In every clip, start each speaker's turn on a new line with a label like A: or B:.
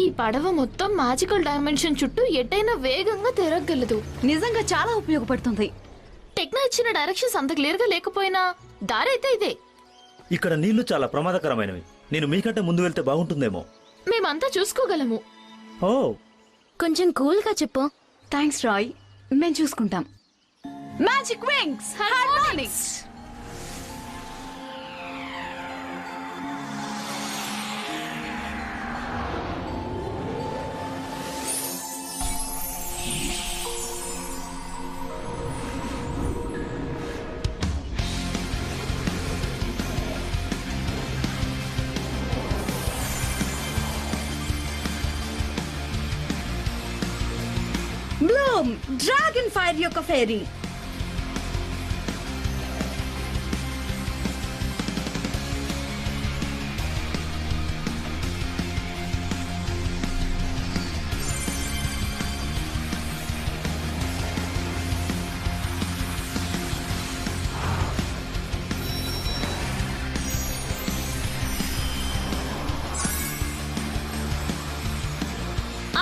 A: ఈ పడవ మొత్తం మ్యాజికల్ డైమెన్షన్ చుట్టూ ఎటైనా వేగంగా తిరగగలదు.
B: నిజంగా చాలా ఉపయోగపడుతుంది.
A: టెక్నా ఇచ్చిన డైరెక్షన్స్ అంత క్లియర్ గా లేకపోయినా దారైతే ఇదే.
C: ఇక్కడ నీళ్లు చాలా ప్రమాదకరమైనవి. నేను మీకంటే ముందు వెళ్తే బాగుంటుందేమో.
A: మేమంతా చూసుకోగలము.
C: ఓ,
D: కొంచెం కూల్ గా చెప్పు.
B: థ్యాంక్స్ రాయ్, మేము చూసుకుంటాం. Magic wings harmonics. Bloom dragon fire యొక్క ఫెయిరీ.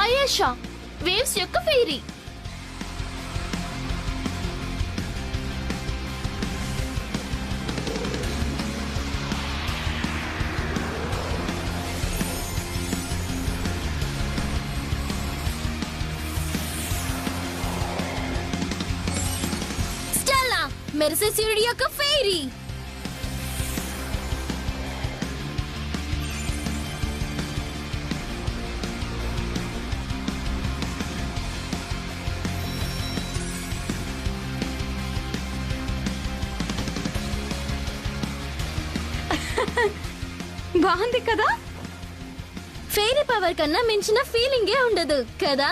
A: ఆయేషా వేవ్స్ యొక్క ఫెయిరీ.
D: స్టెల్లా మెరిసే సూర్యుడి యొక్క ఫెయిరీ.
B: బాగుంది కదా?
D: ఫెయిరీ పవర్ కన్నా మించిన ఫీలింగే ఉండదు కదా.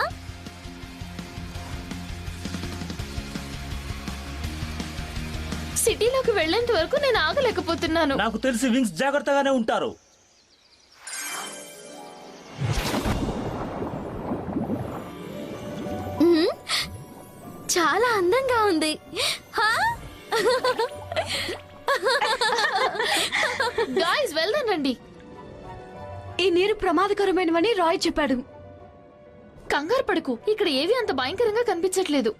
A: సిటీలోకి వెళ్లేంత వరకు నేను ఆగలేకపోతున్నాను.
C: నాకు తెలిసి వింగ్స్ జాగ్రత్తగానే ఉంటారు.
D: చాలా అందంగా ఉంది.
A: గాయ్స్ వెళ్దాం రండి.
B: ఈ నీరు ప్రమాదకరమైనవని రాయ్ చెప్పాడు.
A: కంగారు పడకు, ఇక్కడ ఏవి అంత భయంకరంగా కనిపించట్లేదు.